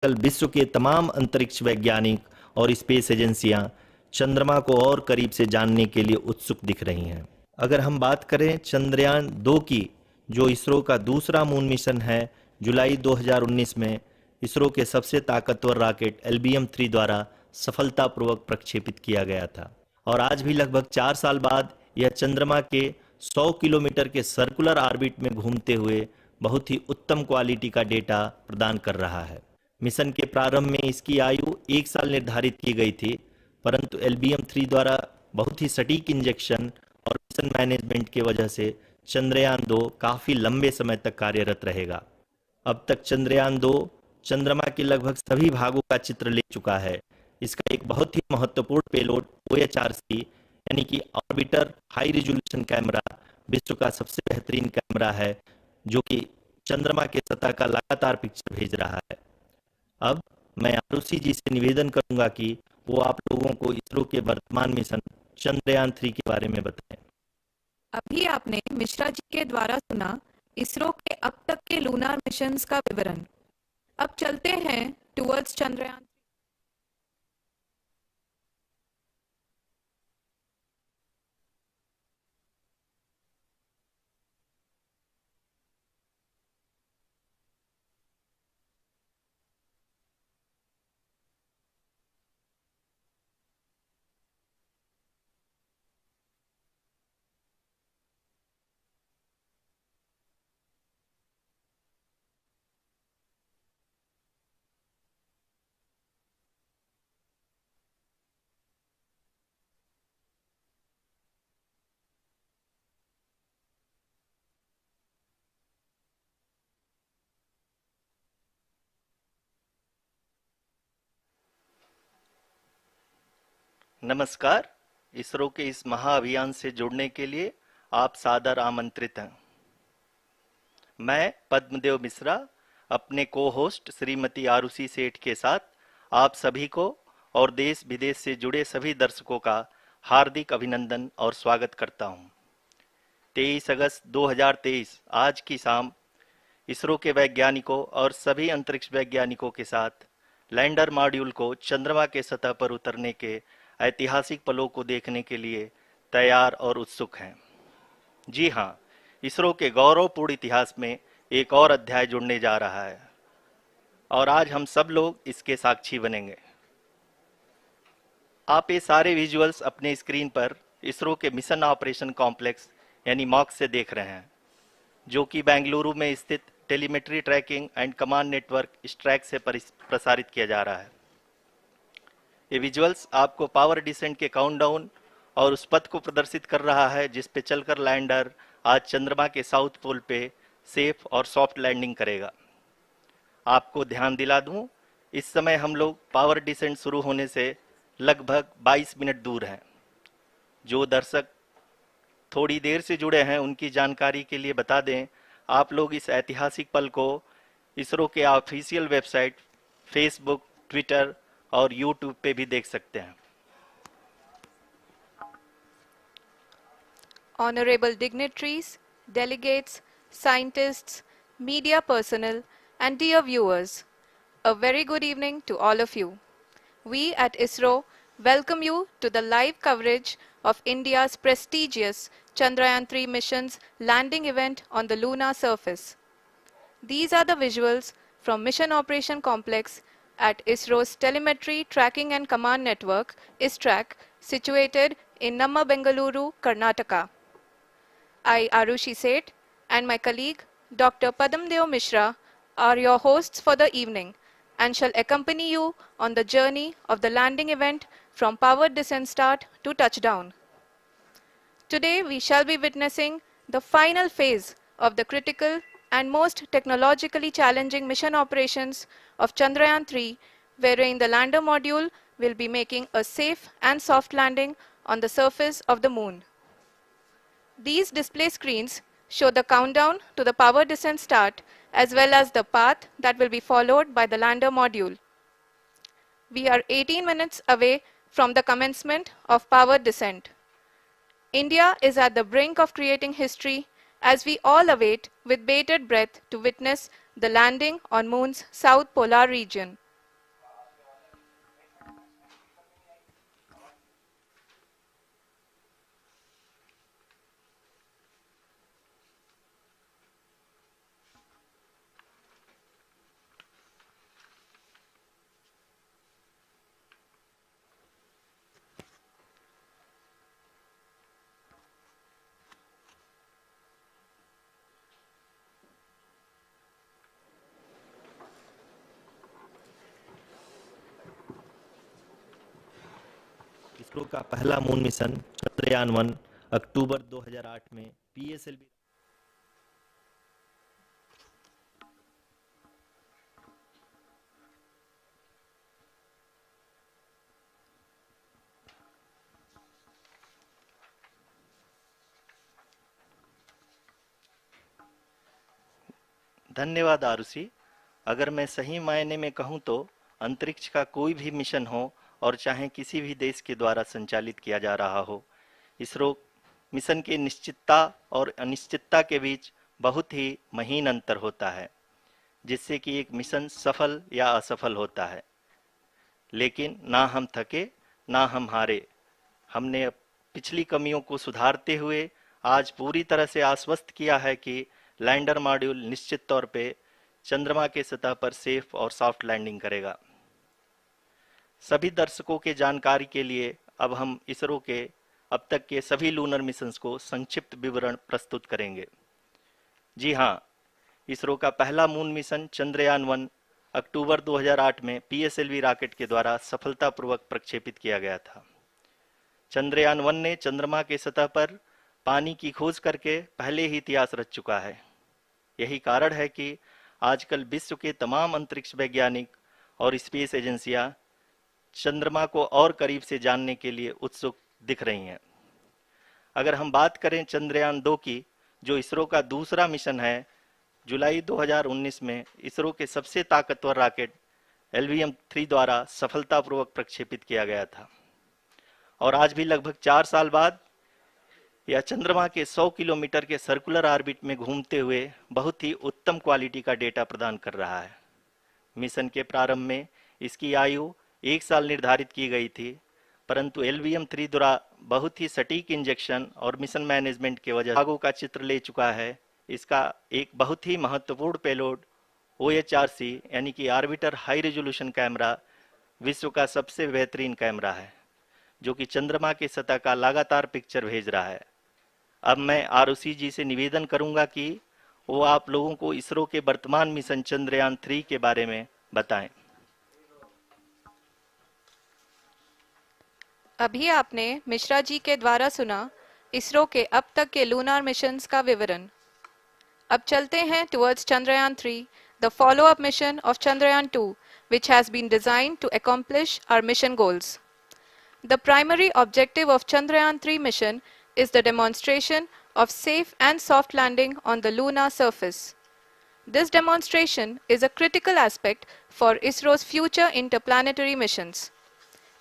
कल विश्व के तमाम अंतरिक्ष वैज्ञानिक और स्पेस एजेंसियां चंद्रमा को और करीब से जानने के लिए उत्सुक दिख रही हैं। अगर हम बात करें चंद्रयान 2 की, जो इसरो का दूसरा मून मिशन है, जुलाई 2019 में इसरो के सबसे ताकतवर रॉकेट LBM-3 द्वारा सफलतापूर्वक प्रक्षेपित किया गया था और आज भी लगभग 4 साल बाद यह चंद्रमा के 100 किलोमीटर के सर्कुलर ऑर्बिट में घूमते हुए बहुत ही उत्तम क्वालिटी का डेटा प्रदान कर रहा है। मिशन के प्रारंभ में इसकी आयु 1 साल निर्धारित की गई थी, परंतु LBM-3 द्वारा बहुत ही सटीक इंजेक्शन और मिशन मैनेजमेंट की वजह से चंद्रयान 2 काफ़ी लंबे समय तक कार्यरत रहेगा। अब तक चंद्रयान 2 चंद्रमा के लगभग सभी भागों का चित्र ले चुका है। इसका एक बहुत ही महत्वपूर्ण पेलोड OHRC यानी कि ऑर्बिटर हाई रिजोल्यूशन कैमरा विश्व का सबसे बेहतरीन कैमरा है, जो कि चंद्रमा के सतह का लगातार पिक्चर भेज रहा है। अब मैं आरुषि जी से निवेदन करूंगा कि वो आप लोगों को इसरो के वर्तमान मिशन चंद्रयान 3 के बारे में बताएं। अभी आपने मिश्रा जी के द्वारा सुना इसरो के अब तक के लूनार मिशंस का विवरण। अब चलते हैं टुवर्ड्स चंद्रयान। नमस्कार। इसरो के इस महाअभियान से जुड़ने के लिए आप सादर आमंत्रित हैं। मैं पद्मदेव मिश्रा अपने को होस्ट श्रीमती आरुषि सेठ के साथ आप सभी को और देश विदेश से जुड़े सभी दर्शकों का हार्दिक अभिनंदन और स्वागत करता हूं। 23 अगस्त 2023 आज की शाम इसरो के वैज्ञानिकों और सभी अंतरिक्ष वैज्ञानिकों के साथ लैंडर मॉड्यूल को चंद्रमा के सतह पर उतरने के ऐतिहासिक पलों को देखने के लिए तैयार और उत्सुक हैं। जी हाँ, इसरो के गौरवपूर्ण इतिहास में एक और अध्याय जुड़ने जा रहा है और आज हम सब लोग इसके साक्षी बनेंगे। आप ये सारे विजुअल्स अपने स्क्रीन पर इसरो के मिशन ऑपरेशन कॉम्प्लेक्स यानी मॉक से देख रहे हैं, जो कि बेंगलुरु में स्थित telemetry tracking and command network ISTRAC से प्रसारित किया जा रहा है। ये विजुअल्स आपको पावर डिसेंट के काउंटडाउन और उस पथ को प्रदर्शित कर रहा है जिस पे चलकर लैंडर आज चंद्रमा के साउथ पोल पे सेफ और सॉफ्ट लैंडिंग करेगा। आपको ध्यान दिला दूं, इस समय हम लोग पावर डिसेंट शुरू होने से लगभग 22 मिनट दूर हैं। जो दर्शक थोड़ी देर से जुड़े हैं उनकी जानकारी के लिए बता दें, आप लोग इस ऐतिहासिक पल को इसरो के ऑफिशियल वेबसाइट, फेसबुक, ट्विटर और यूट्यूब पे भी देख सकते हैं। Honorable dignitaries, delegates, scientists, media personnel, and dear viewers, a very good evening to all of you. We at ISRO welcome you to the live coverage of India's prestigious Chandrayaan-3 mission's landing event on the lunar surface. These are the visuals from Mission Operation Complex at ISRO's Telemetry Tracking and Command Network, ISTRAC, situated in Namma, Bengaluru, Karnataka. I, Arushi Seth, and my colleague, Dr. Padamdeo Mishra, are your hosts for the evening and shall accompany you on the journey of the landing event from powered descent start to touchdown. Today, we shall be witnessing the final phase of the critical and most technologically challenging mission operations of Chandrayaan-3, wherein the lander module will be making a safe and soft landing on the surface of the moon. These display screens show the countdown to the power descent start as well as the path that will be followed by the lander module. We are 18 minutes away from the commencement of power descent. India is at the brink of creating history as we all await with bated breath to witness the landing on Moon's south polar region. ISRO का पहला moon mission Chandrayaan 1 अक्टूबर 2008 में PSLV धन्यवाद आरुषि। अगर मैं सही मायने में कहूं तो अंतरिक्ष का कोई भी मिशन हो और चाहे किसी भी देश के द्वारा संचालित किया जा रहा हो, इसरो मिशन की निश्चितता और अनिश्चितता के बीच बहुत ही महीन अंतर होता है, जिससे कि एक मिशन सफल या असफल होता है। लेकिन ना हम थके ना हम हारे। हमने पिछली कमियों को सुधारते हुए आज पूरी तरह से आश्वस्त किया है कि लैंडर मॉड्यूल निश्चित तौर पे चंद्रमा के सतह पर सेफ और सॉफ्ट लैंडिंग करेगा। सभी दर्शकों के जानकारी के लिए अब हम इसरो के अब तक के सभी लूनर मिशंस को संक्षिप्त विवरण प्रस्तुत करेंगे। जी हाँ, इसरो का पहला मून मिशन चंद्रयान 1 अक्टूबर 2008 में पीएसएलवी रॉकेट के द्वारा सफलतापूर्वक प्रक्षेपित किया गया था। चंद्रयान 1 ने चंद्रमा के सतह पर पानी की खोज करके पहले ही इतिहास रच चुका है। यही कारण है कि आजकल विश्व के तमाम अंतरिक्ष वैज्ञानिक और स्पेस एजेंसियां चंद्रमा को और करीब से जानने के लिए उत्सुक दिख रही हैं। अगर हम बात करें चंद्रयान 2 की, जो इसरो का दूसरा मिशन है, जुलाई 2019 में इसरो के सबसे ताकतवर रॉकेट LVM-3 द्वारा सफलतापूर्वक प्रक्षेपित किया गया था और आज भी लगभग 4 साल बाद यह चंद्रमा के 100 किलोमीटर के सर्कुलर ऑर्बिट में घूमते हुए बहुत ही उत्तम क्वालिटी का डेटा प्रदान कर रहा है। मिशन के प्रारंभ में इसकी आयु 1 साल निर्धारित की गई थी, परंतु LVM-3 द्वारा बहुत ही सटीक इंजेक्शन और मिशन मैनेजमेंट के वजह भागों का चित्र ले चुका है। इसका एक बहुत ही महत्वपूर्ण पेलोड OHRC यानी कि ऑर्बिटर हाई रेजोल्यूशन कैमरा विश्व का सबसे बेहतरीन कैमरा है, जो कि चंद्रमा के सतह का लगातार पिक्चर भेज रहा है। अब मैं आरुषि जी से निवेदन करूंगा कि वो आप लोगों को इसरो के वर्तमान मिशन चंद्रयान 3 के बारे में बताएं। अभी आपने मिश्रा जी के द्वारा सुना इसरो के अब तक के लूनार मिशंस का विवरण। अब चलते हैं towards Chandrayaan 3, the follow-up mission of Chandrayaan 2, which has been designed to accomplish our mission goals. The primary objective of Chandrayaan 3 mission is the demonstration of safe and soft landing on the lunar surface. This demonstration is a critical aspect for ISRO's future interplanetary missions.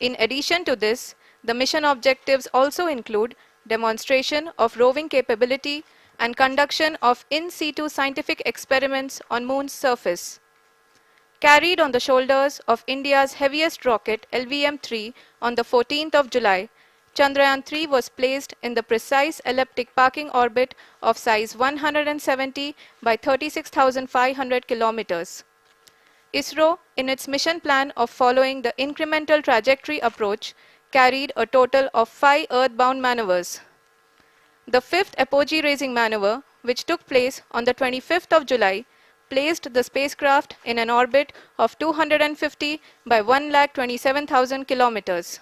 In addition to this, the mission objectives also include demonstration of roving capability and conduction of in situ scientific experiments on Moon's surface. Carried on the shoulders of India's heaviest rocket LVM-3 on the 14th of July, Chandrayaan 3 was placed in the precise elliptic parking orbit of size 170 by 36,500 kilometers. ISRO, in its mission plan of following the incremental trajectory approach, carried a total of 5 earthbound maneuvers. The fifth apogee raising maneuver, which took place on the 25th of July, placed the spacecraft in an orbit of 250 by 1,27,000 kilometers.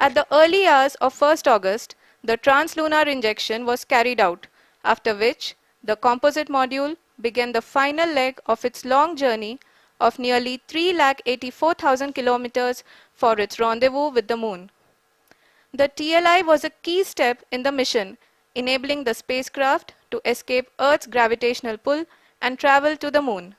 At the early hours of 1st August, the translunar injection was carried out, after which the composite module began the final leg of its long journey of nearly 3,84,000 kilometers for its rendezvous with the Moon. The TLI was a key step in the mission, enabling the spacecraft to escape Earth's gravitational pull and travel to the Moon.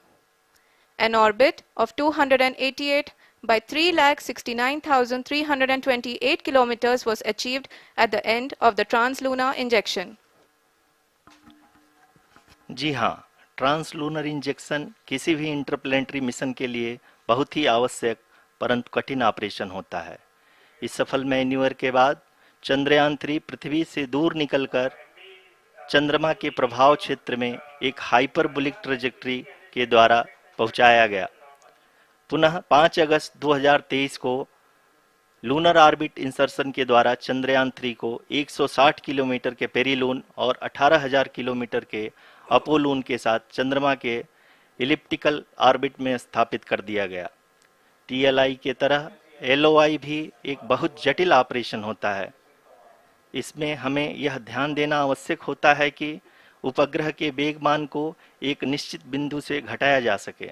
An orbit of 288 by 3,69,328 kilometers was achieved at the end of the translunar injection. जी हाँ, translunar injection किसी भी interplanetary mission के लिए बहुत ही आवश्यक परंतु कठिन operation होता है। इस सफल मैन्यूवर के बाद चंद्रयान 3 पृथ्वी से दूर निकलकर चंद्रमा के प्रभाव क्षेत्र में एक हाइपरबोलिक ट्रेजेक्टरी के द्वारा पहुंचाया गया। पुनः 5 अगस्त 2023 को लूनर ऑर्बिट इंसर्शन के द्वारा चंद्रयान 3 को 160 किलोमीटर के पेरीलून और 18,000 किलोमीटर के अपोलून के साथ चंद्रमा के इलिप्टिकल ऑर्बिट में स्थापित कर दिया गया। TLI के तरह LOI भी एक बहुत जटिल ऑपरेशन होता है। इसमें हमें यह ध्यान देना आवश्यक होता है कि उपग्रह के वेगमान को एक निश्चित बिंदु से घटाया जा सके,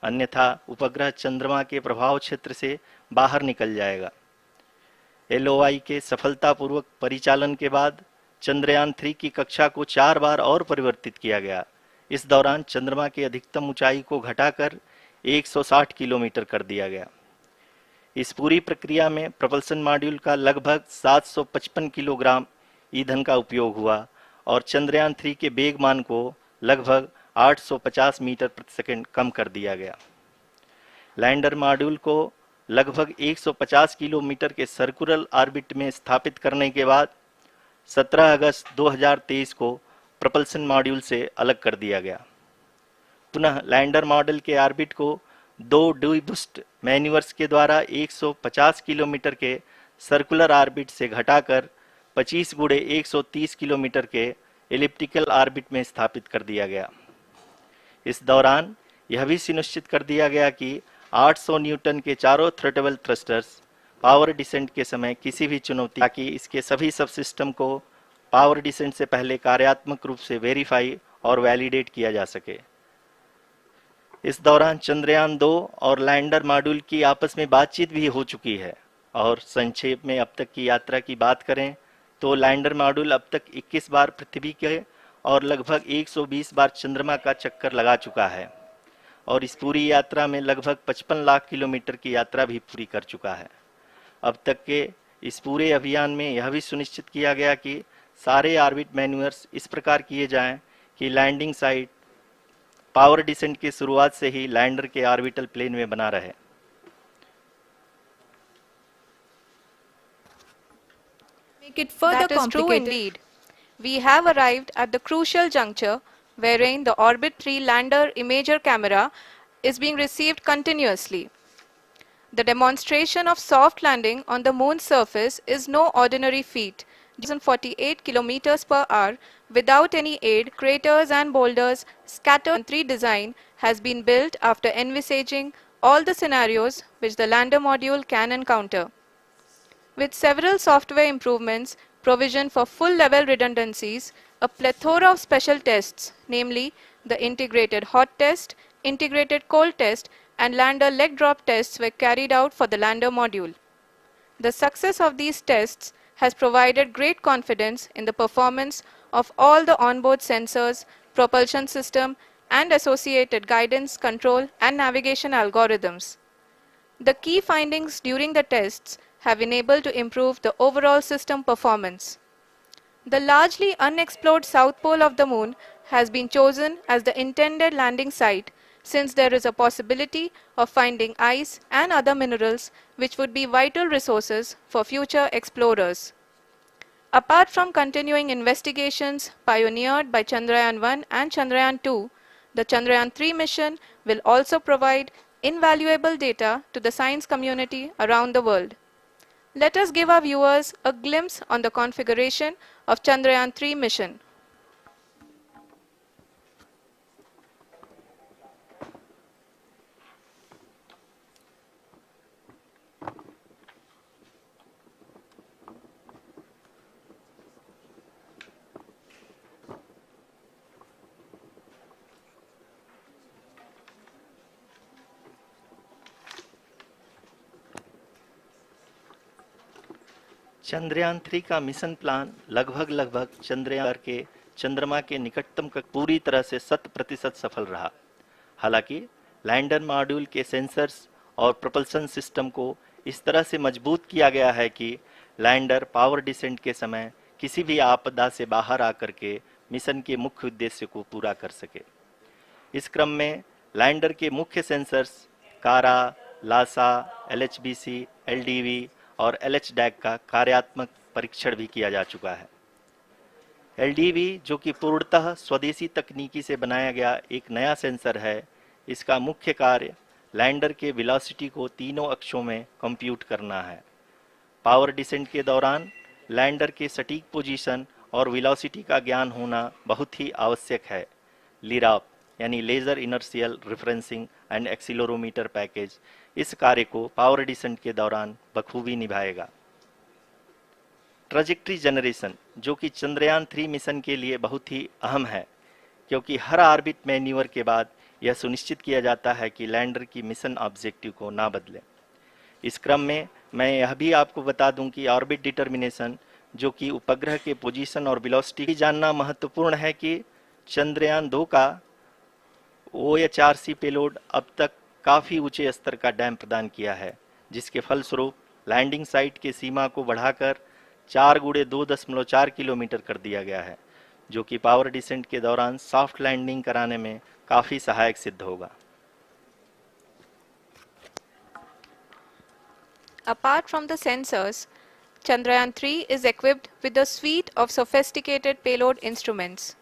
अन्यथा उपग्रह चंद्रमा के प्रभाव क्षेत्र से बाहर निकल जाएगा। LOI के सफलतापूर्वक परिचालन के बाद चंद्रयान 3 की कक्षा को 4 बार और परिवर्तित किया गया। इस दौरान चंद्रमा की अधिकतम ऊंचाई को घटाकर 160 किलोमीटर कर दिया गया। इस पूरी प्रक्रिया में प्रपल्सन मॉड्यूल का लगभग 755 किलोग्राम ईंधन का उपयोग हुआ और चंद्रयान 3 के वेगमान को लगभग 850 मीटर प्रति सेकंड कम कर दिया गया। लैंडर मॉड्यूल को लगभग 150 किलोमीटर के सर्कुलर ऑर्बिट में स्थापित करने के बाद 17 अगस्त 2023 को प्रपल्सन मॉड्यूल से अलग कर दिया गया। पुनः लैंडर मॉड्यूल के ऑर्बिट को 2 डीबूस्ट मैन्यूवर्स के द्वारा 150 किलोमीटर के सर्कुलर ऑर्बिट से घटाकर 25 गुणे 130 किलोमीटर के एलिप्टिकल ऑर्बिट में स्थापित कर दिया गया। इस दौरान यह भी सुनिश्चित कर दिया गया कि 800 न्यूटन के चारों थ्रोटल थ्रस्टर्स पावर डिसेंट के समय किसी भी चुनौती, ताकि इसके सभी सब सिस्टम को पावर डिसेंट से पहले कार्यात्मक रूप से वेरीफाई और वैलिडेट किया जा सके। इस दौरान चंद्रयान 2 और लैंडर मॉड्यूल की आपस में बातचीत भी हो चुकी है। और संक्षेप में अब तक की यात्रा की बात करें तो लैंडर मॉड्यूल अब तक 21 बार पृथ्वी के और लगभग 120 बार चंद्रमा का चक्कर लगा चुका है और इस पूरी यात्रा में लगभग 55 लाख किलोमीटर की यात्रा भी पूरी कर चुका है। अब तक के इस पूरे अभियान में यह भी सुनिश्चित किया गया कि सारे ऑर्बिट मैन्यूवर्स इस प्रकार किए जाएं कि लैंडिंग साइट पावर डिसेंट की शुरुआत से ही लैंडर के ऑर्बिटल प्लेन में बना रहे। Make it further That is true complicated. indeed. We have arrived at the crucial juncture wherein the Orbit 3 lander imager camera is being received continuously. The demonstration of soft landing on the moon's surface is no ordinary feat. 1,048 kilometers per hour without any aid, craters and boulders scattered. 3 design has been built after envisaging all the scenarios which the lander module can encounter. With several software improvements, provision for full-level redundancies, a plethora of special tests, namely the integrated hot test, integrated cold test, and lander leg drop tests were carried out for the lander module. The success of these tests has provided great confidence in the performance of all the onboard sensors, propulsion system, and associated guidance, control, and navigation algorithms. The key findings during the tests have enabled to improve the overall system performance. The largely unexplored south pole of the moon has been chosen as the intended landing site, since there is a possibility of finding ice and other minerals which would be vital resources for future explorers. Apart from continuing investigations pioneered by Chandrayaan 1 and Chandrayaan 2, the Chandrayaan 3 mission will also provide invaluable data to the science community around the world. Let us give our viewers a glimpse on the configuration of Chandrayaan 3 mission. Chandrayaan 3 का mission plan लगभग चंद्रयान के चंद्रमा के निकटतम पूरी तरह से 100% सफल रहा। हालांकि लैंडर मॉड्यूल के सेंसर्स और प्रोपल्शन सिस्टम को इस तरह से मजबूत किया गया है कि लैंडर पावर डिसेंट के समय किसी भी आपदा से बाहर आकर के मिशन के मुख्य उद्देश्य को पूरा कर सके। इस क्रम में लैंडर के मुख्य सेंसर्स कारा, लासा, LHBC, LDV और LHDAC का कार्यात्मक परीक्षण भी किया जा चुका है। LDV जो कि पूर्णतः स्वदेशी तकनीकी से बनाया गया एक नया सेंसर है, इसका मुख्य कार्य लैंडर के वेलोसिटी को तीनों अक्षों में कंप्यूट करना है। पावर डिसेंट के दौरान लैंडर के सटीक पोजीशन और वेलोसिटी का ज्ञान होना बहुत ही आवश्यक है। लिराप यानी laser inertial referencing and accelerometer package इस कार्य को पावर डिसेंट के दौरान बखूबी निभाएगा। ट्रजेक्ट्री जनरेशन, जो कि चंद्रयान 3 मिशन के लिए बहुत ही अहम है, क्योंकि हर ऑर्बिट मैन्यूवर के बाद यह सुनिश्चित किया जाता है कि लैंडर की मिशन ऑब्जेक्टिव को ना बदलें। इस क्रम में मैं यह भी आपको बता दूं कि ऑर्बिट डिटर्मिनेशन, जो कि उपग्रह के पोजीशन और वेलोसिटी जानना महत्वपूर्ण है कि चंद्रयान 2 का OHRC पेलोड अब तक काफ़ी ऊंचे स्तर का डैम प्रदान किया है, जिसके फलस्वरूप लैंडिंग साइट की सीमा को बढ़ाकर 4 गुणे 2.4 किलोमीटर कर दिया गया है, जो कि पावर डिसेंट के दौरान सॉफ्ट लैंडिंग कराने में काफ़ी सहायक सिद्ध होगा। Apart from the sensors, Chandrayaan 3 is equipped with a suite of sophisticated payload instruments.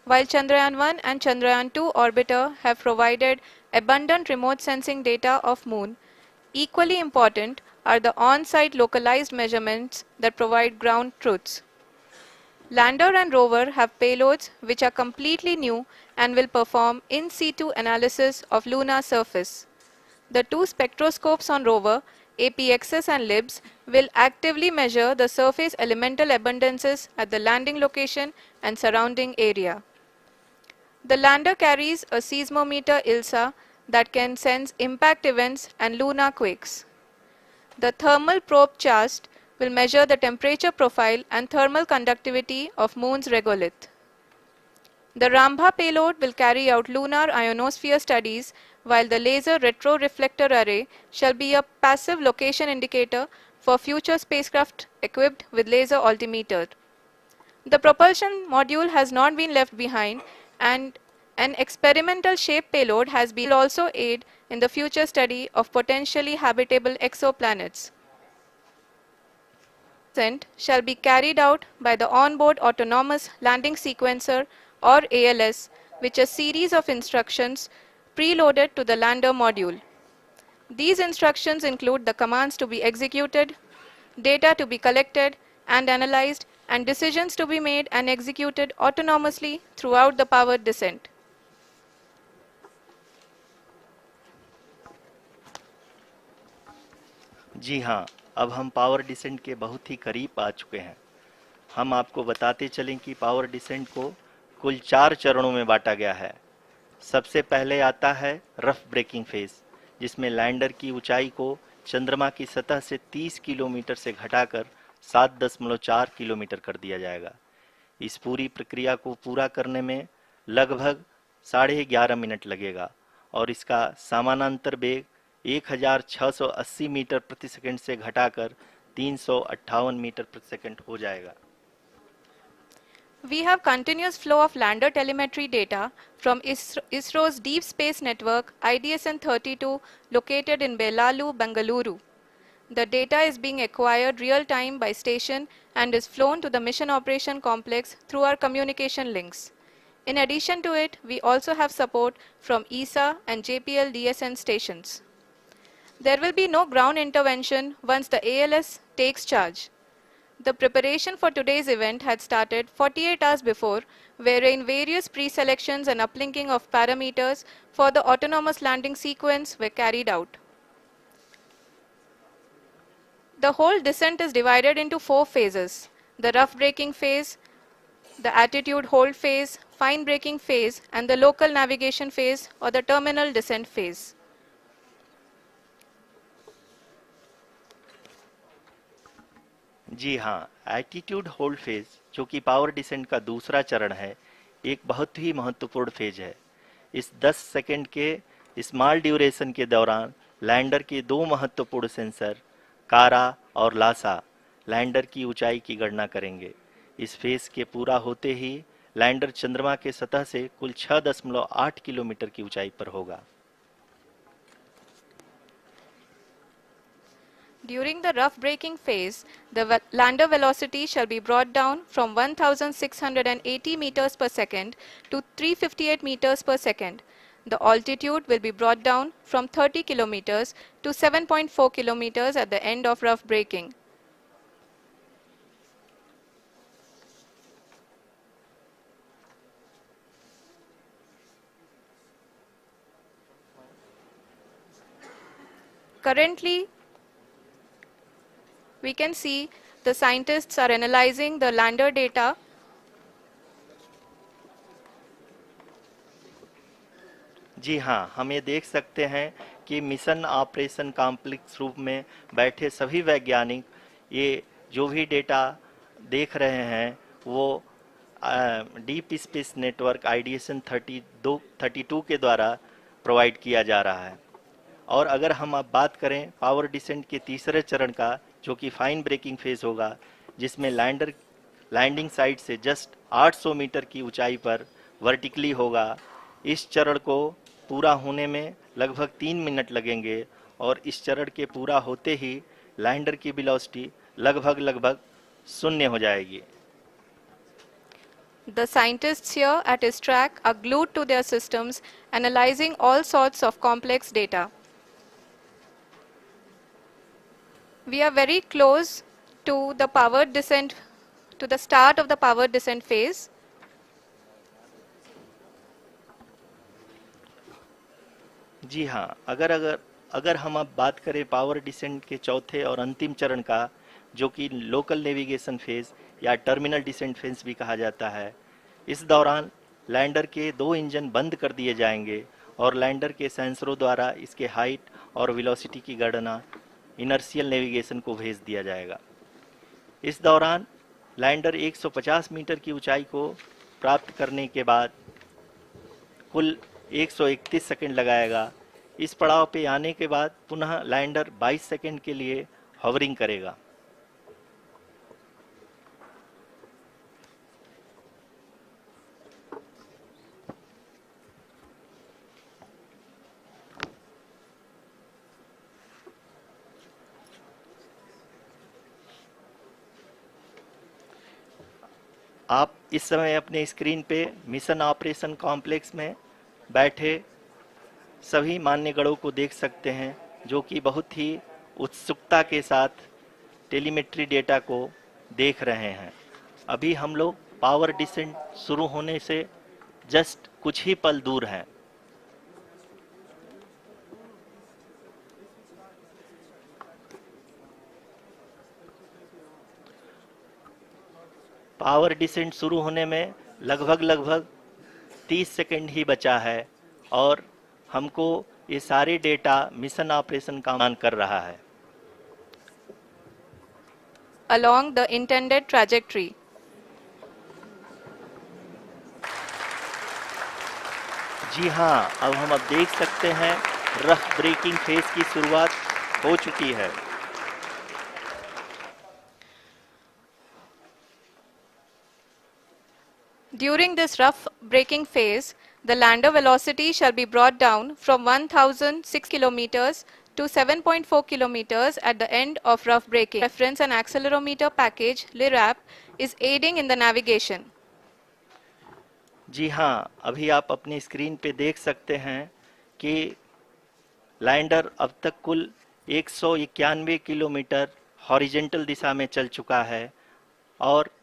While Chandrayaan 1 and Chandrayaan 2 orbiter have provided abundant remote sensing data of Moon, equally important are the on-site localized measurements that provide ground truths. Lander and rover have payloads which are completely new and will perform in situ analysis of lunar surface. The two spectroscopes on rover, APXS and LIBS, will actively measure the surface elemental abundances at the landing location and surrounding area. The lander carries a seismometer ILSA that can sense impact events and lunar quakes. The thermal probe CHAST will measure the temperature profile and thermal conductivity of Moon's regolith. The Rambha payload will carry out lunar ionosphere studies, while the laser retroreflector array shall be a passive location indicator for future spacecraft equipped with laser altimeter. The propulsion module has not been left behind, and an experimental shape payload has been also aid in the future study of potentially habitable exoplanets. Descent shall be carried out by the onboard autonomous landing sequencer or ALS, which is a series of instructions preloaded to the lander module. These instructions include the commands to be executed, data to be collected and analyzed, and decisions to be made and executed autonomously throughout the powered descent. जी हाँ, अब हम power descent के बहुत ही करीब आ चुके हैं। हम आपको बताते चलें कि पावर डिसेंट को कुल 4 चरणों में बांटा गया है। सबसे पहले आता है रफ ब्रेकिंग फेज, जिसमें लैंडर की ऊंचाई को चंद्रमा की सतह से 30 किलोमीटर से घटाकर 7.4 किलोमीटर कर दिया जाएगा। इस पूरी प्रक्रिया को पूरा करने में लगभग 11.5 मिनट लगेगा और इसका समानांतर वेग 1680 मीटर प्रति सेकंड से घटाकर 358 मीटर प्रति सेकंड हो जाएगा। We have continuous flow of lander telemetry data from ISRO's Deep Space Network IDSN-32 located in Belalu, Bengaluru. The data is being acquired real-time by station and is flown to the Mission Operation Complex through our communication links. In addition to it, we also have support from ESA and JPL DSN stations. There will be no ground intervention once the ALS takes charge. The preparation for today's event had started 48 hours before, wherein various pre-selections and uplinking of parameters for the autonomous landing sequence were carried out. The whole descent is divided into 4 phases: the rough braking phase, the attitude hold phase, fine braking phase, and the local navigation phase or the terminal descent phase. जी हाँ, attitude hold phase, जो कि power descent का दूसरा चरण है, एक बहुत ही महत्वपूर्ण फेज है। इस 10 सेकंड के स्मॉल ड्यूरेशन के दौरान लैंडर के 2 महत्वपूर्ण सेंसर कारा और लासा लैंडर की ऊंचाई की गणना करेंगे। इस फेज के पूरा होते ही लैंडर चंद्रमा के सतह से कुल 6.8 किलोमीटर की ऊंचाई पर होगा। During the rough braking phase, the lander velocity shall be brought down from 1680 meters per second to 358 meters per second. The altitude will be brought down from 30 kilometers to 7.4 kilometers at the end of rough braking. Currently, we can see the scientists are analyzing the lander data. जी हाँ, हम ये देख सकते हैं कि mission operation complex रूप में बैठे सभी वैज्ञानिक ये जो भी डेटा देख रहे हैं वो डीप स्पेस नेटवर्क आईडीएसन 32 के द्वारा प्रोवाइड किया जा रहा है। और अगर हम अब बात करें पावर डिसेंट के तीसरे चरण का, जो कि फाइन ब्रेकिंग फेज होगा, जिसमें लैंडर लैंडिंग साइट से जस्ट 800 मीटर की ऊंचाई पर वर्टिकली होगा। इस चरण को पूरा होने में लगभग 3 मिनट लगेंगे और इस चरण के पूरा होते ही लैंडर की वेलोसिटी लगभग शून्य हो जाएगी। The scientists here at ISTRAC are glued to their systems, analyzing all sorts of complex data. We are very close to the powered descent, to the start of the powered descent phase. जी हाँ, अगर हम अब बात करें power descent के चौथे और अंतिम चरण का, जो कि लोकल नेविगेशन फेज या टर्मिनल डिसेंट फेज भी कहा जाता है, इस दौरान लैंडर के 2 इंजन बंद कर दिए जाएंगे और लैंडर के सेंसरों द्वारा इसके हाइट और वेलोसिटी की गणना इनर्शियल नेविगेशन को भेज दिया जाएगा। इस दौरान लैंडर 150 मीटर की ऊंचाई को प्राप्त करने के बाद कुल 131 सेकंड लगाएगा। इस पड़ाव पे आने के बाद पुनः लैंडर 22 सेकंड के लिए हॉवरिंग करेगा। आप इस समय अपने स्क्रीन पे मिशन ऑपरेशन कॉम्प्लेक्स में बैठे सभी मान्यगणों को देख सकते हैं, जो कि बहुत ही उत्सुकता के साथ टेलीमेट्री डेटा को देख रहे हैं। अभी हम लोग पावर डिसेंट शुरू होने से जस्ट कुछ ही पल दूर हैं। पावर डिसेंट शुरू होने में लगभग 30 सेकंड ही बचा है और हमको ये सारे डेटा मिशन ऑपरेशन का मान कर रहा है along the intended trajectory. जी हाँ, अब हम देख सकते हैं रफ ब्रेकिंग फेज की शुरुआत हो चुकी है। During this rough braking phase, the lander velocity shall be brought down from 1006 kilometers to 7.4 kilometers at the end of rough braking. Reference and accelerometer package LIRAP is aiding in the navigation. जी हाँ, अभी आप अपनी screen पे देख सकते हैं कि lander अब तक कुल 191 किलोमीटर हॉरिजेंटल दिशा में चल चुका है और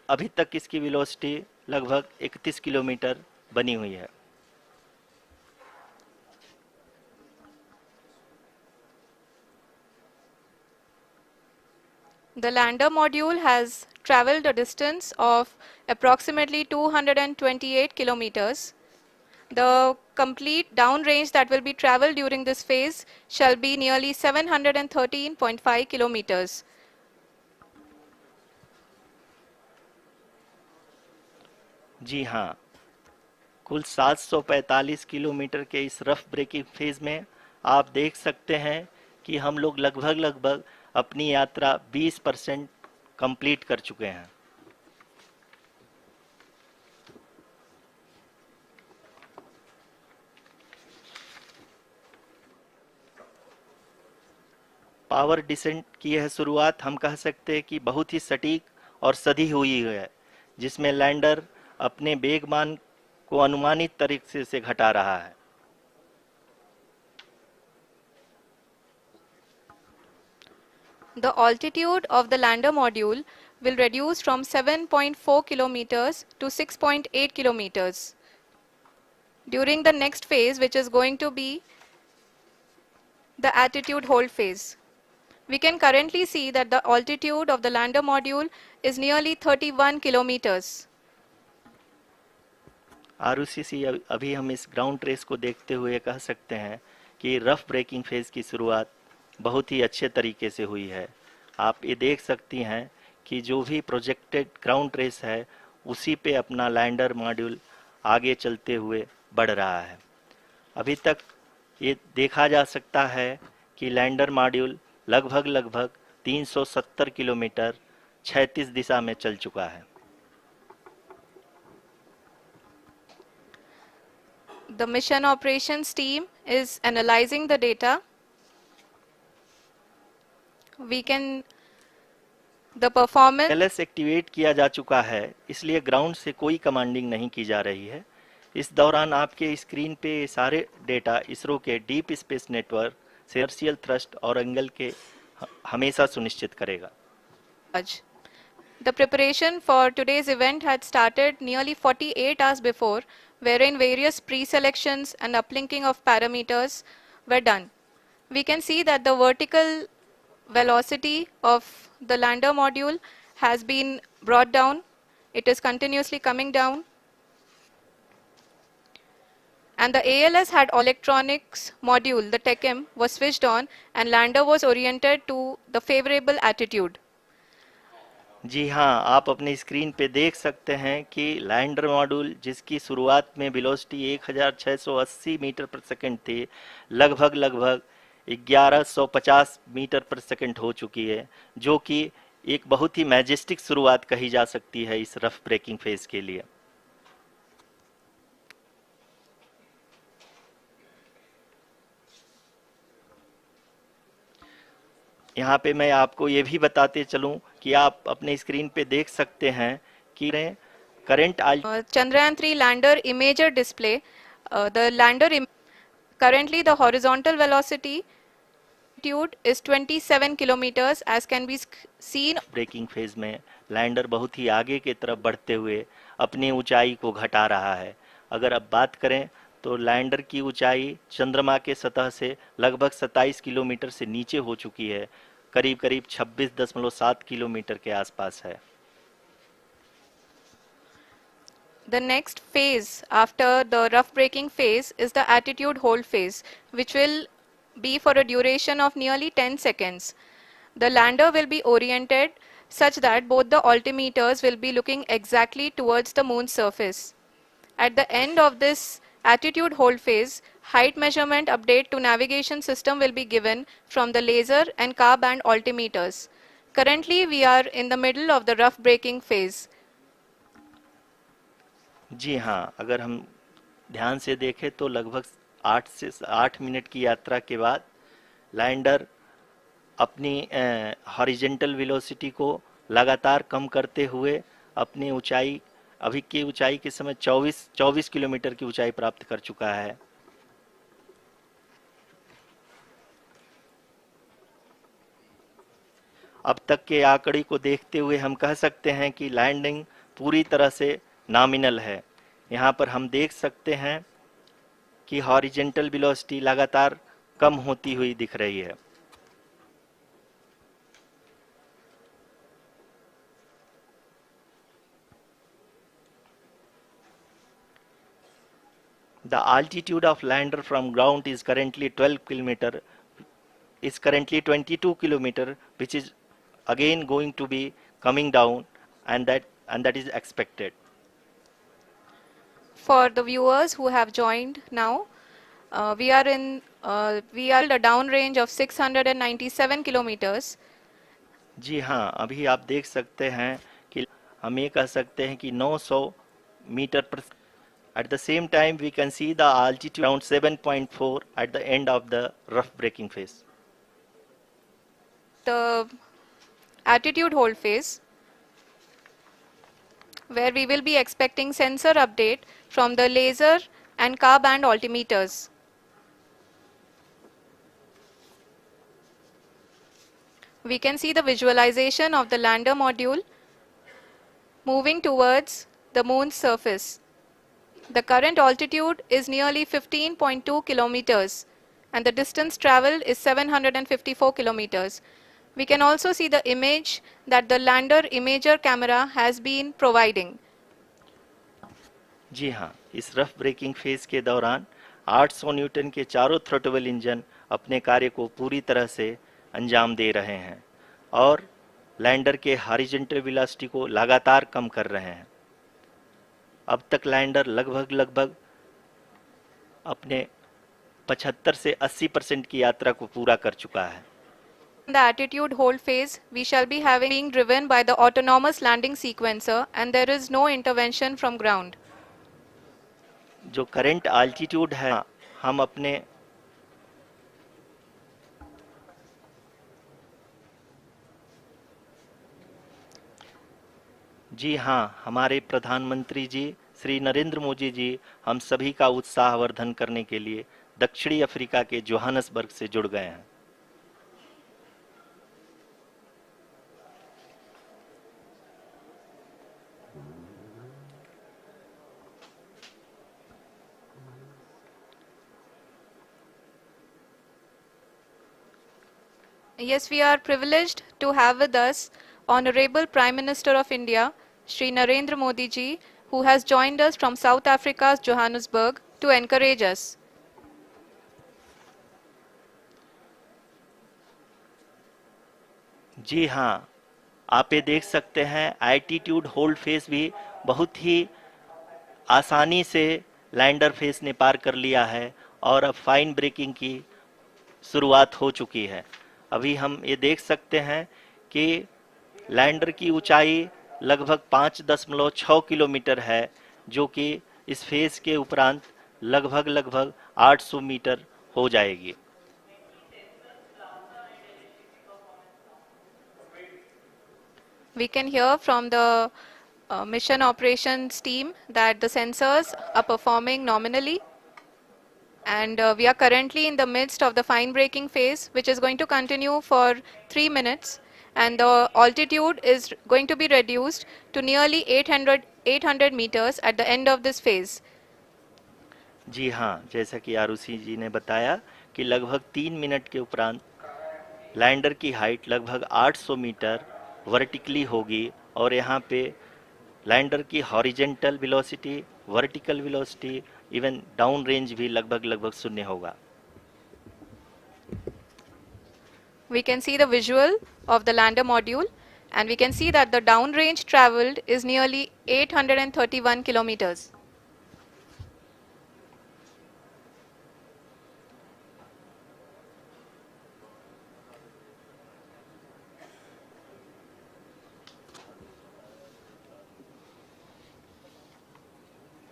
अभी तक इसकी वेलोसिटी लगभग 31 किलोमीटर बनी हुई है। The lander module has traveled a distance of approximately 228 kilometers. The complete downrange that will be traveled during this phase shall be nearly 713.5 kilometers. जी हाँ, कुल 745 किलोमीटर के इस रफ ब्रेकिंग फेज में आप देख सकते हैं कि हम लोग लगभग अपनी यात्रा 20% कंप्लीट कर चुके हैं। पावर डिसेंट की यह शुरुआत हम कह सकते हैं कि बहुत ही सटीक और सधी हुई है, जिसमें लैंडर अपने वेगमान को अनुमानित तरीके से घटा रहा है। The altitude of the lander module will reduce from 7.4 kilometers to 6.8 kilometers. During the next phase, which is going to be the attitude hold phase. We can currently see that the altitude of the lander module is nearly 31 kilometers. Arushi, अभी हम इस ground trace को देखते हुए कह सकते हैं कि रफ ब्रेकिंग फेज की शुरुआत बहुत ही अच्छे तरीके से हुई है। आप ये देख सकती हैं कि जो भी प्रोजेक्टेड ग्राउंड ट्रेस है उसी पे अपना लैंडर मॉड्यूल आगे चलते हुए बढ़ रहा है। अभी तक ये देखा जा सकता है कि लैंडर मॉड्यूल लगभग 370 किलोमीटर क्षैतिज दिशा में चल चुका है। The mission operations team is analyzing the data. We can the performance LS activate किया जा चुका है, इसलिए ग्राउंड से कोई कमांडिंग नहीं की जा रही है। इस दौरान आपके स्क्रीन पे सारे डेटा इसरो के डीप स्पेस नेटवर्क से इनर्शियल थ्रस्ट और एंगल के हमेशा सुनिश्चित करेगा। The preparation for today's event had started nearly 48 hours before, wherein various pre-selections and uplinking of parameters were done. We can see that the vertical velocity of the lander module has been brought down. It is continuously coming down. And the ALS had electronics module, the TECM, was switched on and lander was oriented to the favorable attitude. जी हाँ, आप अपनी screen पे देख सकते हैं कि lander module जिसकी शुरुआत में वेलोसिटी 1680 मीटर पर सेकंड थी, लगभग 1150 मीटर पर सेकंड हो चुकी है, जो कि एक बहुत ही मैजेस्टिक शुरुआत कही जा सकती है इस रफ ब्रेकिंग फेज के लिए। यहाँ पे मैं आपको ये भी बताते चलूं कि आप अपने स्क्रीन पे देख सकते हैं कि current Chandrayaan 3 lander imager display. The lander currently the horizontal velocity is 27 kilometers as can be seen. Braking phase में लैंडर बहुत ही आगे की तरफ बढ़ते हुए अपनी ऊंचाई को घटा रहा है। अगर अब बात करें तो लैंडर की ऊंचाई चंद्रमा के सतह से लगभग 27 किलोमीटर से नीचे हो चुकी है, करीब 26.7 किलोमीटर के आसपास है। The next phase after the rough braking phase is the attitude hold phase, which will be for a duration of nearly 10 seconds. The lander will be oriented such that both the altimeters will be looking exactly towards the moon's surface. At the end of this attitude hold phase, height measurement update to navigation system will be given from the laser and car band altimeters. Currently, we are in the middle of the rough braking phase. जी हाँ, अगर हम ध्यान से देखें तो लगभग 8 minute की यात्रा के बाद लैंडर अपनी हॉरिजॉन्टल वेलोसिटी को लगातार कम करते हुए अपनी ऊंचाई अभी की ऊंचाई के समय 24 किलोमीटर की ऊंचाई प्राप्त कर चुका है। अब तक के आंकड़े को देखते हुए हम कह सकते हैं कि लैंडिंग पूरी तरह से नॉमिनल है। यहाँ पर हम देख सकते हैं कि हॉरिजॉन्टल वेलोसिटी लगातार कम होती हुई दिख रही है। The altitude of lander from ground is currently 22 kilometer, which is again going to be coming down, and that is expected. For the viewers who have joined now, we are a down range of 697 kilometers. जी हाँ, अभी आप देख सकते हैं कि हम ये कह सकते हैं कि 900 मीटर पर। At the same time, we can see the altitude around 7.4 at the end of the rough braking phase. The attitude hold phase, where we will be expecting sensor update from the laser and car band altimeters. We can see the visualization of the lander module moving towards the moon's surface. The current altitude is nearly 15.2 kilometers and the distance traveled is 754 kilometers. We can also see the image that the lander imager camera has been providing. जी हाँ, इस rough breaking phase के दौरान 800 Newton के चारों throttle engine अपने कार्य को पूरी तरह से अंजाम दे रहे हैं और लैंडर के हॉरिजॉन्टल वेलोसिटी को लगातार कम कर रहे हैं। अब तक लैंडर लगभग अपने 75 से 80% की यात्रा को पूरा कर चुका है। In the attitude hold phase, we shall be being driven by the autonomous landing sequencer and there is no intervention from ground. जो करंट आल्टीट्यूड है, हम अपने जी हाँ, हमारे प्रधानमंत्री जी श्री नरेंद्र मोदी जी हम सभी का उत्साहवर्धन करने के लिए दक्षिणी अफ्रीका के जोहानसबर्ग से जुड़ गए हैं। Yes, we are privileged to have with us Honorable Prime Minister of India, Shri Narendra Modi ji, who has joined us from South Africa's Johannesburg to encourage us. जी हाँ, आप ये देख सकते हैं एल्टीट्यूड होल्ड फेस भी बहुत ही आसानी से लैंडर फेस ने पार कर लिया है और अब फाइन ब्रेकिंग की शुरुआत हो चुकी है। अभी हम ये देख सकते हैं कि लैंडर की ऊंचाई लगभग 5.6 किलोमीटर है, जो कि इस फेज के उपरांत लगभग 800 मीटर हो जाएगी। We can hear from the mission operations team that the sensors are performing nominally. And we are currently in the midst of the fine braking phase, which is going to continue for 3 minutes. And the altitude is going to be reduced to nearly 800 meters at the end of this phase. जी हाँ, जैसा कि आरुषि जी ने बताया कि लगभग 3 minute के उपरांत lander की हाइट लगभग 800 मीटर वर्टिकली होगी और यहाँ पे लैंडर की horizontal velocity, vertical velocity, even down range भी लगभग शून्य होगा। We can see the visual of the lander module and we can see that the down range traveled is nearly 831 kilometers.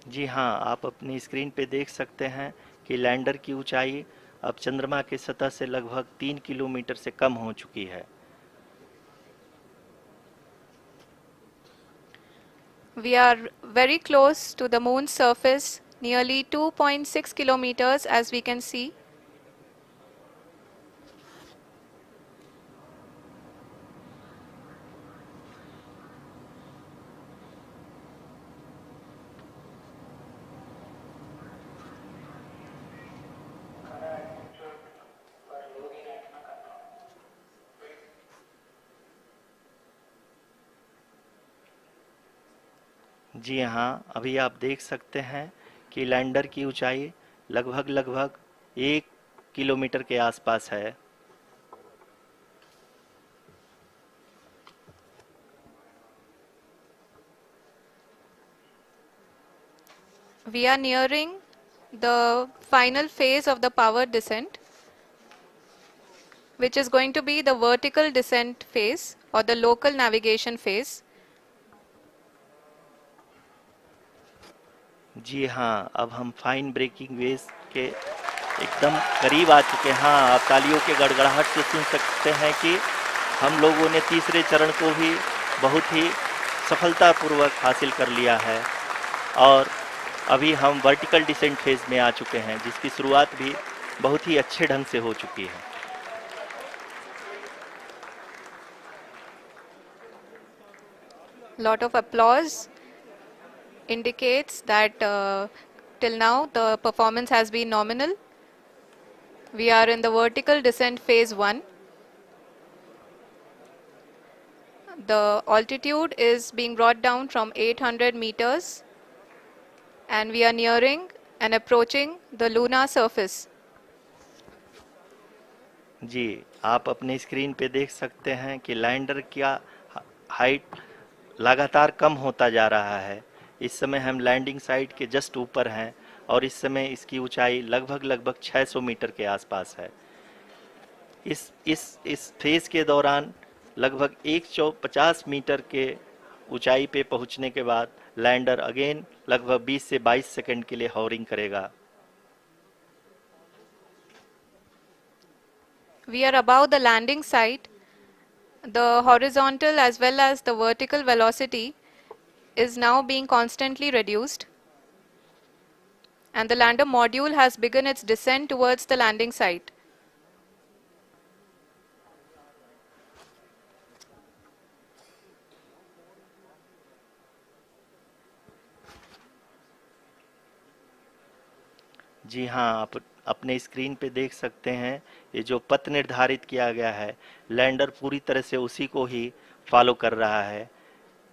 जी हाँ, आप अपनी स्क्रीन पे देख सकते हैं कि लैंडर की ऊंचाई अब चंद्रमा के सतह से लगभग 3 किलोमीटर से कम हो चुकी है। We are very close to the moon's surface, nearly 2.6 kilometers as we can see. जी हाँ, अभी आप देख सकते हैं कि लैंडर की ऊंचाई लगभग 1 किलोमीटर के आसपास है। We are nearing the final phase of the power descent, which is going to be the vertical descent phase or the local navigation phase. जी हाँ, अब हम फाइन ब्रेकिंग वेव के एकदम करीब आ चुके हैं। हाँ, आप तालियों के गड़गड़ाहट से सुन सकते हैं कि हम लोगों ने तीसरे चरण को भी बहुत ही सफलतापूर्वक हासिल कर लिया है और अभी हम वर्टिकल डिसेंट फेज में आ चुके हैं, जिसकी शुरुआत भी बहुत ही अच्छे ढंग से हो चुकी है। Lot of applause indicates that till now the performance has been nominal. We are in the vertical descent phase 1. The altitude is being brought down from 800 meters and we are nearing and approaching the lunar surface. जी, आप अपने screen पे देख सकते हैं कि lander का height लगातार कम होता जा रहा है। इस समय हम लैंडिंग साइट के जस्ट ऊपर हैं और इस समय इसकी ऊंचाई लगभग 600 मीटर के आसपास है। इस फेज के दौरान लगभग 150 मीटर के ऊंचाई पे पहुंचने के बाद लैंडर अगेन लगभग 20 से 22 सेकंड के लिए हॉवरिंग करेगा। We are above the landing site. The horizontal as well as the vertical velocity is now being constantly reduced. And the lander module has begun its descent towards the landing site. जी हाँ, आप अपने screen पे देख सकते हैं ये जो पथ निर्धारित किया गया है, लैंडर पूरी तरह से उसी को ही फॉलो कर रहा है।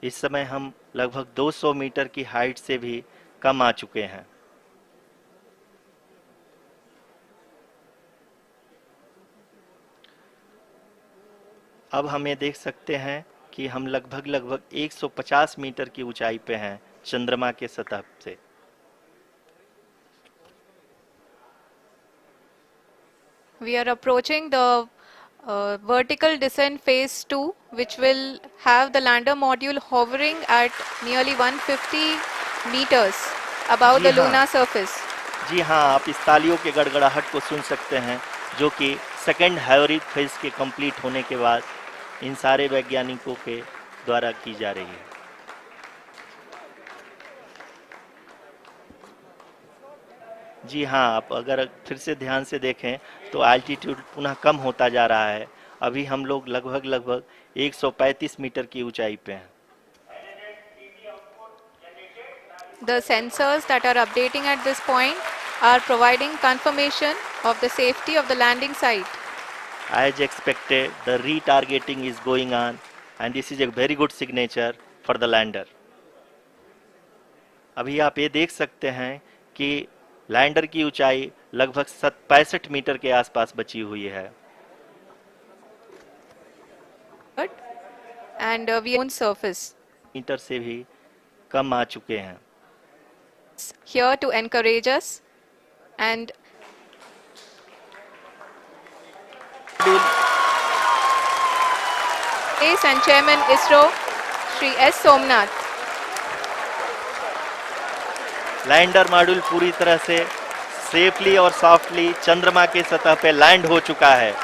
इस समय हम लगभग 200 मीटर की हाइट से भी कम आ चुके हैं। अब हम ये देख सकते हैं कि हम लगभग 150 मीटर की ऊंचाई पे हैं चंद्रमा के सतह से। We are approaching the vertical descent phase 2, which will have the lander module hovering at nearly 150 meters above the lunar surface. जी हाँ, आप इस तालियों के गड़गड़ाहट को सुन सकते हैं जो कि सेकेंड हाइवरिक फेज के कंप्लीट होने के बाद इन सारे वैज्ञानिकों के द्वारा की जा रही है। जी हाँ, आप अगर फिर से ध्यान से देखें तो एल्टीट्यूड पुनः कम होता जा रहा है। अभी हम लोग लगभग 135 मीटर की ऊंचाई पे हैं। The sensors that are updating at this point are providing confirmation of the safety of the landing site. As expected, the retargeting is going on and this is a very good signature for the lander. अभी आप ये देख सकते हैं कि lander की ऊंचाई लगभग 65 मीटर के आसपास बची हुई है। And we own surface. Metre से भी कम आ चुके हैं। Here to encourage us and Space and Chairman ISRO, Shri S. Somnath. Lander module पूरी तरह से सेफली और सॉफ्टली चंद्रमा के सतह पे लैंड हो चुका है।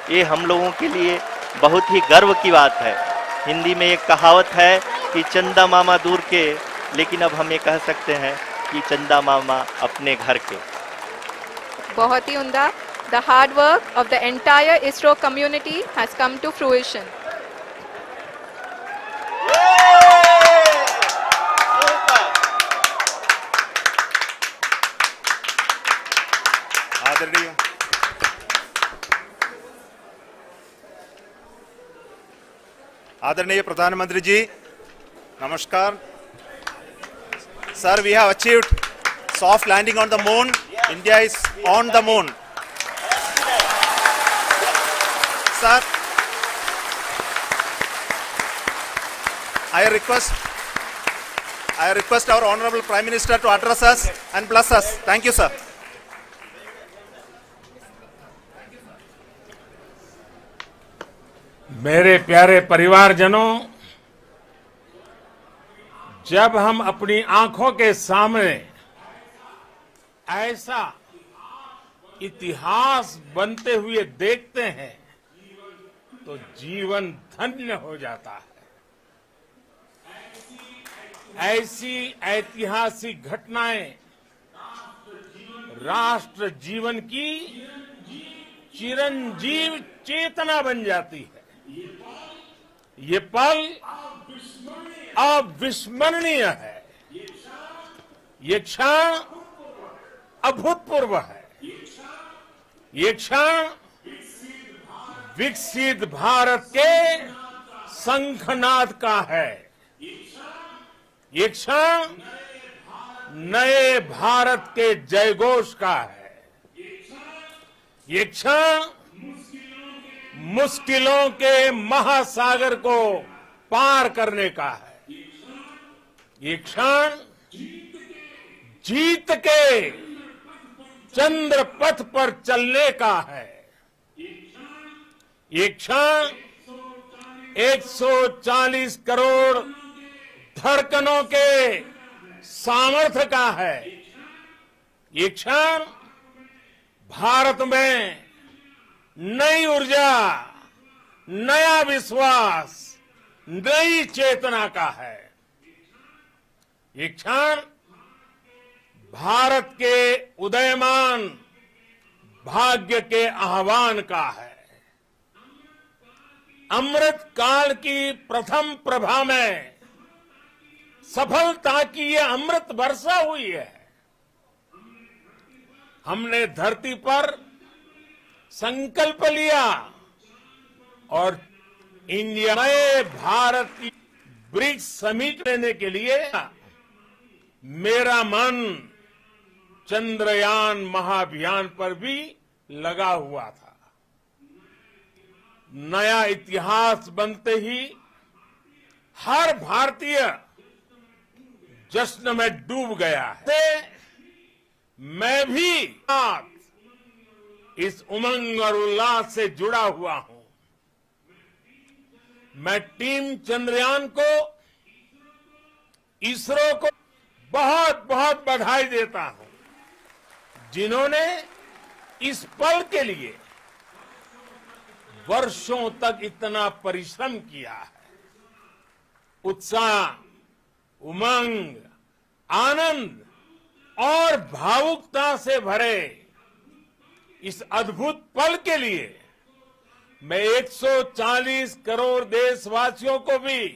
ये हम लोगों के लिए बहुत ही गर्व की बात है। हिंदी में एक कहावत है कि चंदा मामा दूर के, लेकिन अब हम ये कह सकते हैं कि चंदा मामा अपने घर के। बहुत ही उम्दा। The hard work of the entire ISRO community has come to fruition. आदरणीय प्रधानमंत्री जी, नमस्कार। Sir, we have achieved soft landing on the moon. India is on the moon. Sir, I request our Honorable Prime Minister to address us and bless us. Thank you, sir. मेरे प्यारे परिवारजनों, जब हम अपनी आंखों के सामने ऐसा इतिहास बनते हुए देखते हैं तो जीवन धन्य हो जाता है। ऐसी ऐतिहासिक घटनाएं राष्ट्र जीवन की चिरंजीव चेतना बन जाती है। ये पल अविस्मरणीय है। ये क्षण अभूतपूर्व है। ये क्षण विकसित भारत के शंखनाद का है। ये क्षण नए भारत के जयघोष का है। ये क्षण मुश्किलों के महासागर को पार करने का है। ये क्षण जीत के चंद्र पथ पर चलने का है। ये क्षण 140 करोड़ धड़कनों के सामर्थ्य का है। ये क्षण भारत में नई ऊर्जा, नया विश्वास, नई चेतना का है। ये क्षण भारत के उदयमान भाग्य के आह्वान का है। अमृत काल की प्रथम प्रभा में सफलता की ये अमृत वर्षा हुई है। हमने धरती पर संकल्प लिया और इंडिया में भारत की ब्रिक्स समिट लेने के लिए मेरा मन चंद्रयान महाअभियान पर भी लगा हुआ था। नया इतिहास बनते ही हर भारतीय जश्न में डूब गया है। मैं भी इस उमंग और उल्लास से जुड़ा हुआ हूं। मैं टीम चंद्रयान को, इसरो को बहुत बहुत बधाई देता हूं, जिन्होंने इस पल के लिए वर्षों तक इतना परिश्रम किया है। उत्साह, उमंग, आनंद और भावुकता से भरे इस अद्भुत पल के लिए मैं 140 करोड़ देशवासियों को भी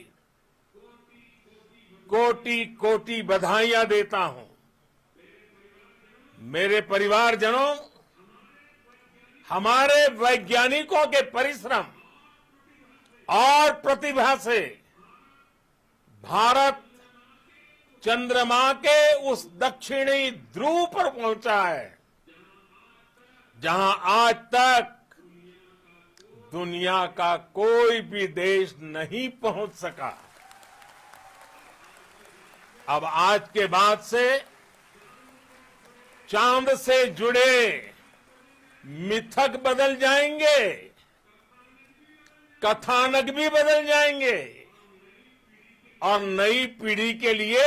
कोटि कोटि बधाइयां देता हूं। मेरे परिवारजनों, हमारे वैज्ञानिकों के परिश्रम और प्रतिभा से भारत चंद्रमा के उस दक्षिणी ध्रुव पर पहुंचा है, जहां आज तक दुनिया का कोई भी देश नहीं पहुंच सका। अब आज के बाद से चांद से जुड़े मिथक बदल जाएंगे, कथानक भी बदल जाएंगे और नई पीढ़ी के लिए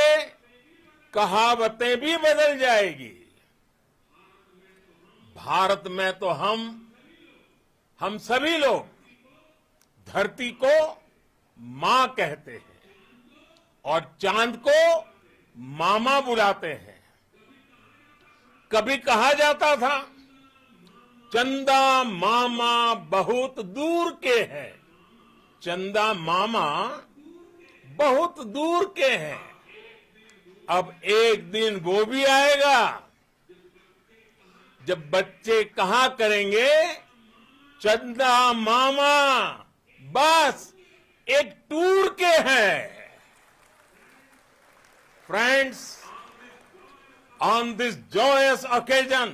कहावतें भी बदल जाएगी। भारत में तो हम सभी लोग धरती को मां कहते हैं और चांद को मामा बुलाते हैं। कभी कहा जाता था, चंदा मामा बहुत दूर के हैं। चंदा मामा बहुत दूर के हैं। अब एक दिन वो भी आएगा जब बच्चे कहा करेंगे, चंदा मामा बस एक टूर के हैं। Friends, on this joyous occasion,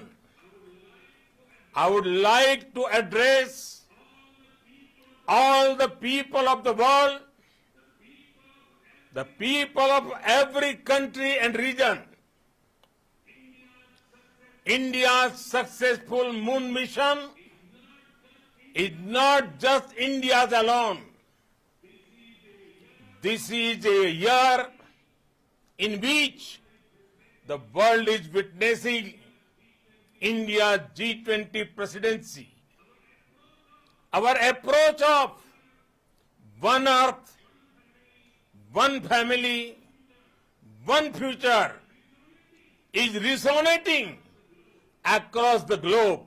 I would like to address all the people of the world, the people of every country and region. India's successful moon mission is not just India's alone. This is a year in which the world is witnessing India's G20 presidency. Our approach of one earth, one family, one future is resonating across the globe.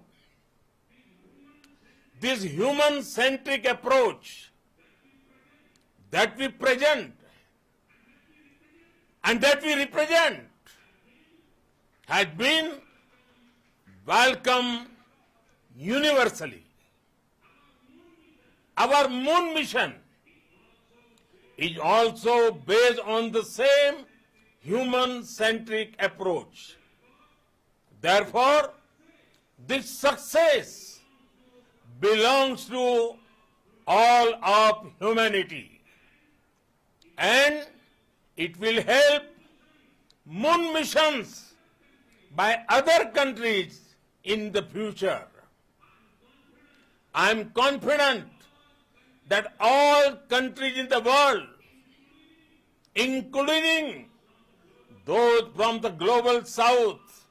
This human-centric approach that we present and that we represent has been welcomed universally. Our moon mission is also based on the same human-centric approach. Therefore, this success belongs to all of humanity, and it will help moon missions by other countries in the future. I am confident that all countries in the world, including those from the global south,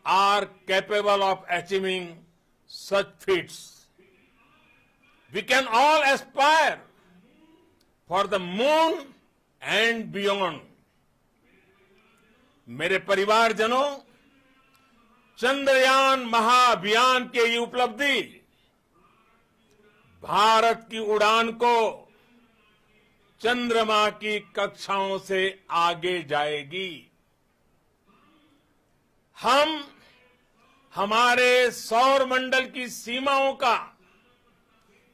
are capable of achieving such feats. We can all aspire for the moon and beyond. मेरे परिवारजनों, चंद्रयान महाअभियान के ये उपलब्धि भारत की उड़ान को चंद्रमा की कक्षाओं से आगे जाएगी। हम हमारे सौर मंडल की सीमाओं का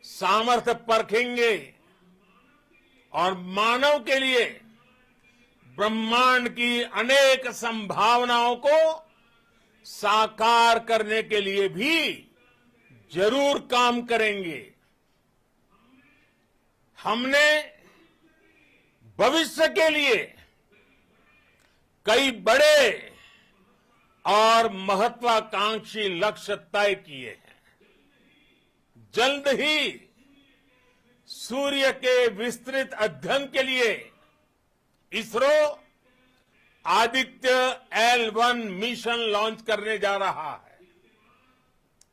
सामर्थ्य परखेंगे और मानव के लिए ब्रह्मांड की अनेक संभावनाओं को साकार करने के लिए भी जरूर काम करेंगे। हमने भविष्य के लिए कई बड़े और महत्वाकांक्षी लक्ष्य तय किए हैं। जल्द ही सूर्य के विस्तृत अध्ययन के लिए ISRO Aditya L1 mission launch करने जा रहा है।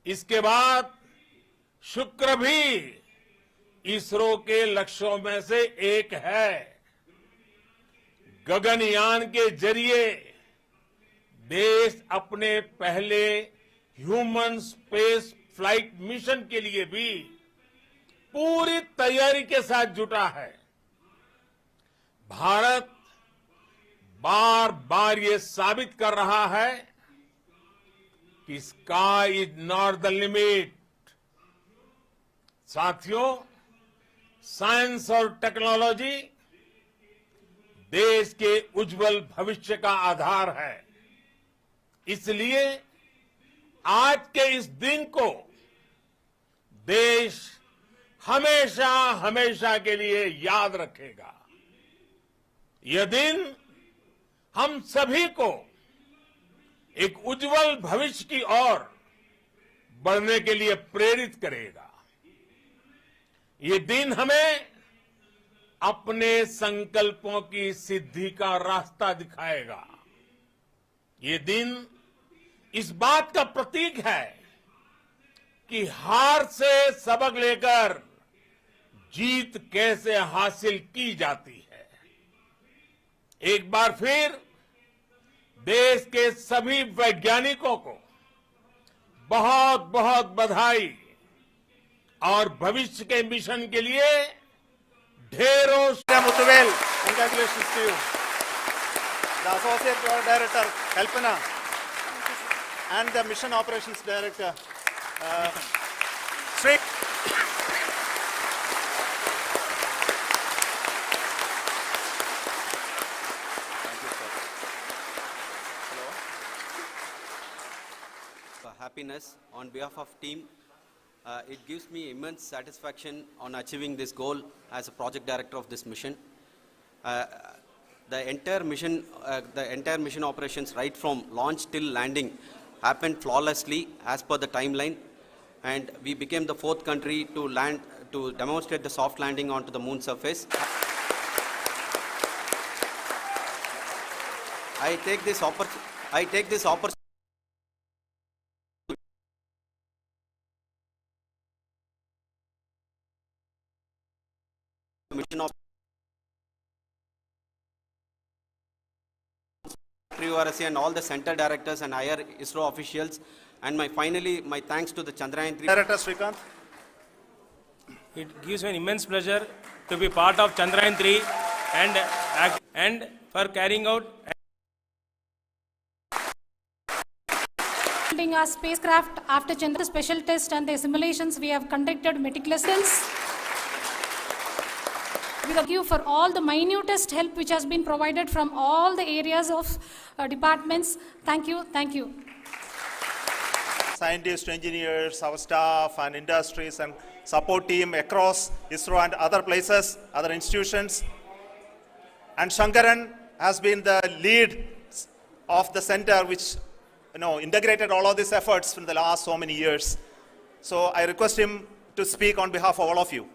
इसके बाद शुक्र भी इसरो के लक्ष्यों में से एक है। गगनयान के जरिए देश अपने पहले ह्यूमन स्पेस फ्लाइट मिशन के लिए भी पूरी तैयारी के साथ जुटा है। भारत बार बार ये साबित कर रहा है कि sky is not the limit. साथियों, साइंस और टेक्नोलॉजी देश के उज्जवल भविष्य का आधार है। इसलिए आज के इस दिन को देश हमेशा हमेशा के लिए याद रखेगा। यह दिन हम सभी को एक उज्जवल भविष्य की ओर बढ़ने के लिए प्रेरित करेगा। ये दिन हमें अपने संकल्पों की सिद्धि का रास्ता दिखाएगा। ये दिन इस बात का प्रतीक है कि हार से सबक लेकर जीत कैसे हासिल की जाती है। एक बार फिर देश के सभी वैज्ञानिकों को बहुत बहुत बधाई और भविष्य के मिशन के लिए ढेरों Muthuvel, congratulations to you. The Associate Director, Kalpana, and the Mission Operations Director, Sri. Happiness on behalf of team. It gives me immense satisfaction on achieving this goal as a project director of this mission. The entire mission operations right from launch till landing happened flawlessly as per the timeline, and we became the 4th country to demonstrate the soft landing onto the moon surface. I take this opportunity mission of URSC and all the center directors and higher ISRO officials, and finally my thanks to the Chandrayaan-3 Director Srikanth. It gives me an immense pleasure to be part of Chandrayaan-3 and for carrying out launching our spacecraft after Chandrayaan. The special test and the simulations we have conducted meticulously. We thank you for all the minutest help which has been provided from all the areas of departments. Thank you. Thank you. Scientists, engineers, our staff and industries and support team across ISRO and other places, other institutions. And Shankaran has been the lead of the center which integrated all of these efforts in the last so many years. So I request him to speak on behalf of all of you.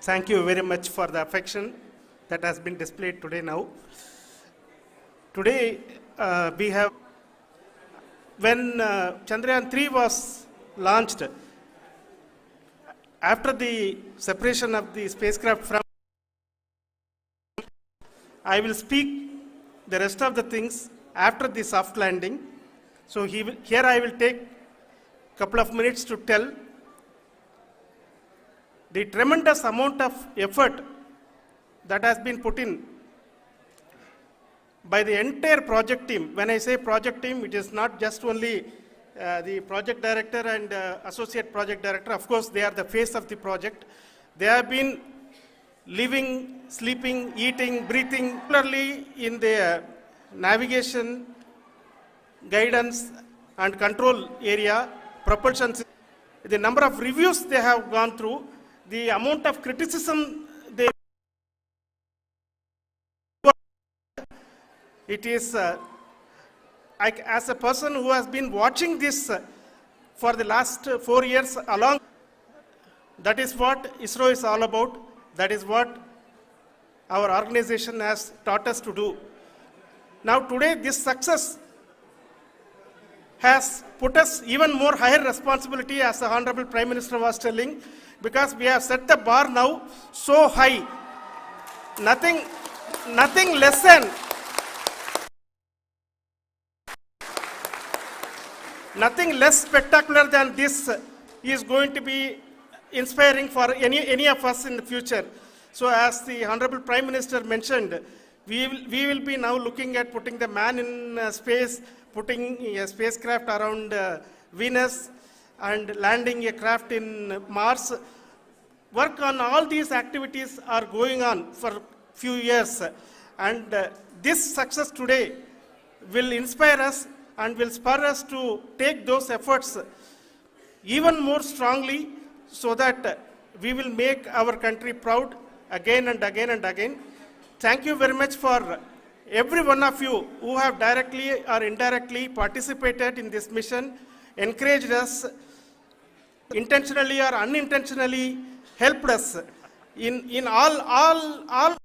Thank you very much for the affection that has been displayed today now. Today, we have, when Chandrayaan 3 was launched, after the separation of the spacecraft from, I will speak the rest of the things after the soft landing. So here I will take a couple of minutes to tell the tremendous amount of effort that has been put in by the entire project team. When I say project team, it is not just only the project director and associate project director. Of course, they are the face of the project. They have been living, sleeping, eating, breathing, particularly in the navigation, guidance and control area, propulsion. The number of reviews they have gone through, the amount of criticism they, it is, as a person who has been watching this for the last 4 years along, that is what ISRO is all about. That is what our organization has taught us to do. Now today this success has put us even more higher responsibility, as the Honorable Prime Minister was telling, because we have set the bar now so high. Nothing less than, nothing less spectacular than this is going to be inspiring for any of us in the future. So as the Honorable Prime Minister mentioned, we will be now looking at putting the man in space, putting a spacecraft around Venus and landing a craft in Mars. Work on all these activities are going on for a few years. And this success today will inspire us and will spur us to take those efforts even more strongly, so that we will make our country proud again and again and again. Thank you very much for every one of you who have directly or indirectly participated in this mission, encouraged us, intentionally or unintentionally helped us in all.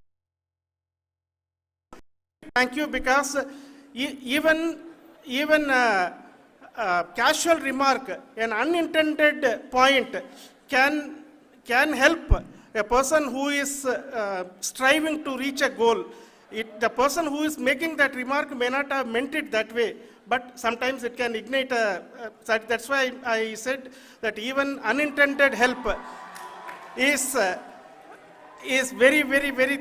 Thank you, because even casual remark, an unintended point can help a person who is striving to reach a goal. The person who is making that remark may not have meant it that way, but sometimes it can ignite that's why I said that even unintended help is very, very, very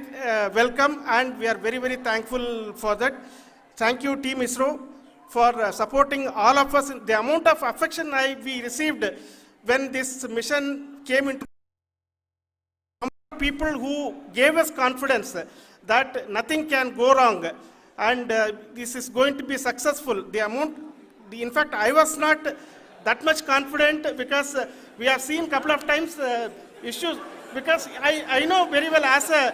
welcome, and we are very, very thankful for that. Thank you, Team ISRO, for supporting all of us. The amount of affection we received when this mission came into, people who gave us confidence that nothing can go wrong and this is going to be successful. In fact, I was not that much confident, because we have seen a couple of times issues, because I know very well, as a